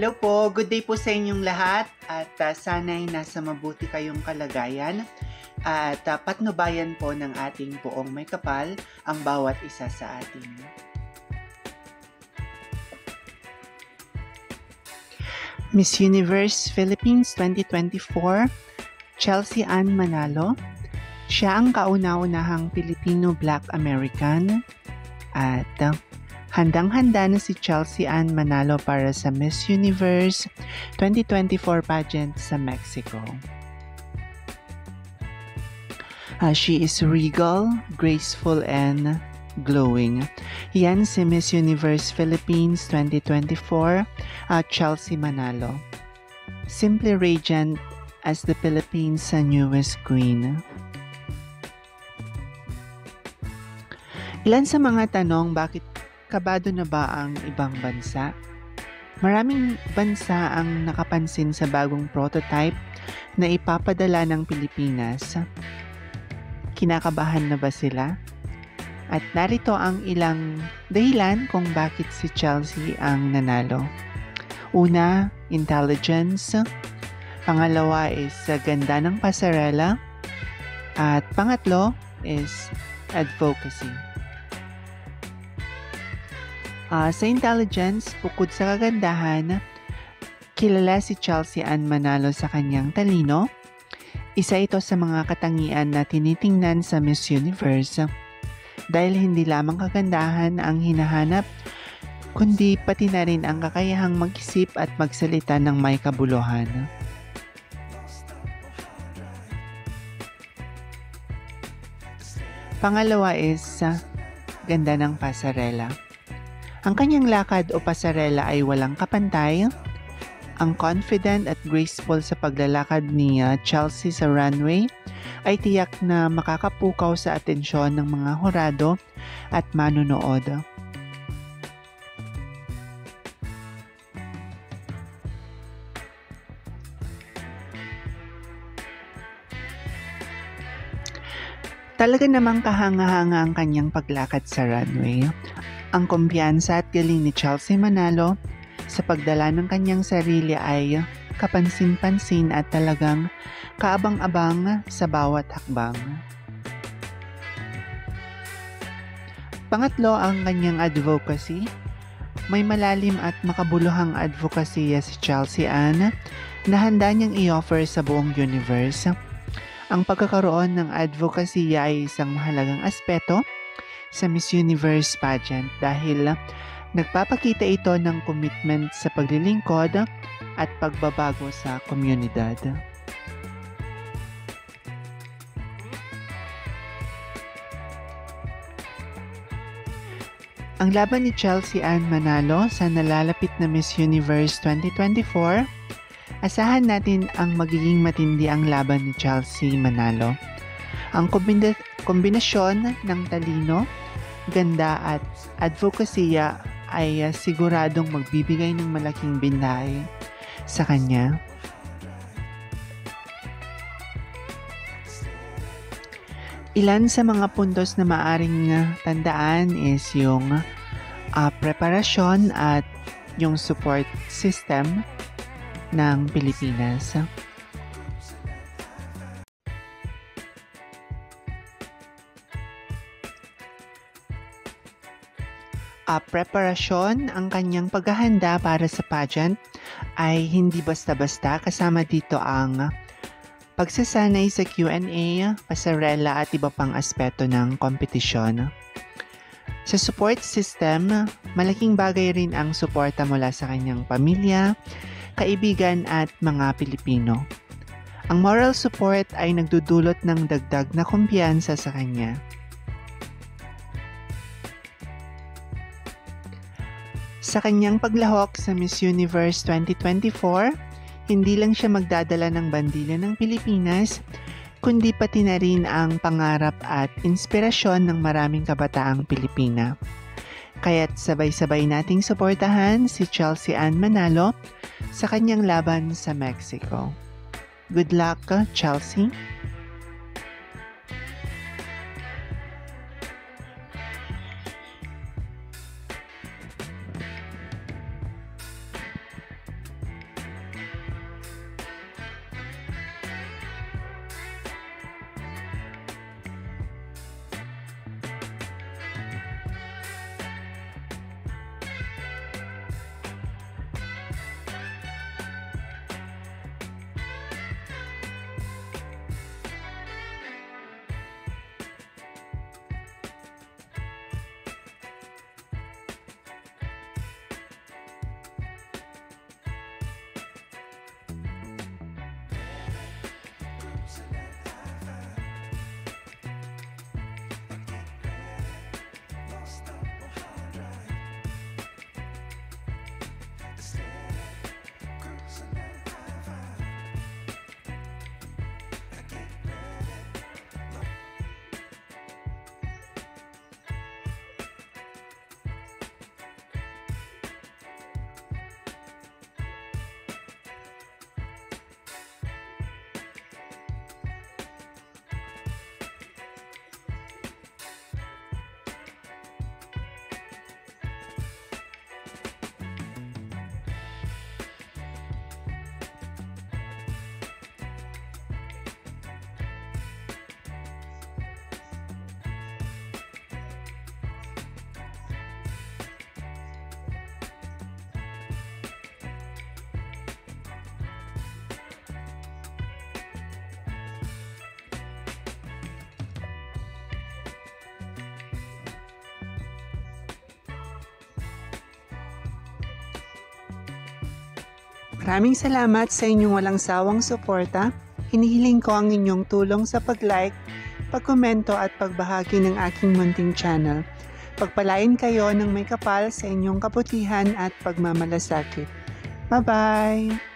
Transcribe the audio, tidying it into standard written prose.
Hello po, good day po sa inyong lahat at sana'y nasa mabuti kayong kalagayan at patnubayan po ng ating poong may kapal ang bawat isa sa atin. Miss Universe Philippines 2024, Chelsea Ann Manalo. Siya ang kauna-unahang Filipino Black American at handang-handa na si Chelsea Ann Manalo para sa Miss Universe 2024 pageant sa Mexico. She is regal, graceful, and glowing. Yan si Miss Universe Philippines 2024, Chelsea Manalo. Simply radiant as the Philippines' newest queen. Ilan sa mga tanong, bakit kabado na ba ang ibang bansa? Maraming bansa ang nakapansin sa bagong prototype na ipapadala ng Pilipinas. Kinakabahan na ba sila? At narito ang ilang dahilan kung bakit si Chelsea ang nanalo. Una, intelligence. Pangalawa is ganda ng pasarela. At pangatlo is advocacy. Sa intelligence, bukod sa kagandahan, kilala si Chelsea Ann Manalo sa kanyang talino. Isa ito sa mga katangian na tinitingnan sa Miss Universe dahil hindi lamang kagandahan ang hinahanap, kundi pati na rin ang kakayahang mag-isip at magsalita ng may kabuluhan. Pangalawa is ganda ng pasarela. Ang kanyang lakad o pasarela ay walang kapantay. Ang confident at graceful sa paglalakad ni Chelsea sa runway ay tiyak na makakapukaw sa atensyon ng mga hurado at manunood. Talaga namang kahanga-hanga ang kanyang paglakad sa runway. Ang kumpiyansa at galing ni Chelsea Manalo sa pagdala ng kanyang sarili ay kapansin-pansin at talagang kaabang-abang sa bawat hakbang. Pangatlo, ang kanyang advocacy. May malalim at makabuluhang advocacy si Chelsea Ann na handa niyang i-offer sa buong universe. Ang pagkakaroon ng advocacy ay isang mahalagang aspeto sa Miss Universe pageant dahil nagpapakita ito ng commitment sa paglilingkod at pagbabago sa komunidad. Ang laban ni Chelsea Ann Manalo sa nalalapit na Miss Universe 2024, asahan natin ang magiging matindi ang laban ni Chelsea Manalo. Ang kombinasyon ng talino, ganda at advokasya ay siguradong magbibigay ng malaking binay sa kanya. Ilan sa mga puntos na maaring tandaan is yung preparasyon at yung support system ng Pilipinas. Preparasyon, ang kanyang paghahanda para sa pageant ay hindi basta-basta, kasama dito ang pagsasanay sa Q&A, pasarela at iba pang aspeto ng kompetisyon. Sa support system, malaking bagay rin ang suporta mula sa kanyang pamilya, kaibigan at mga Pilipino. Ang moral support ay nagdudulot ng dagdag na kumpiyansa sa kanya. Sa kanyang paglahok sa Miss Universe 2024, hindi lang siya magdadala ng bandila ng Pilipinas, kundi pati na rin ang pangarap at inspirasyon ng maraming kabataang Pilipina. Kaya't sabay-sabay nating suportahan si Chelsea Ann Manalo sa kanyang laban sa Mexico. Good luck, Chelsea! Maraming salamat sa inyong walang sawang suporta. Hinihiling ko ang inyong tulong sa pag-like, pagkomento at pagbahagi ng aking munting channel. Pagpalain kayo ng may kapal sa inyong kabutihan at pagmamalasakit. Bye-bye!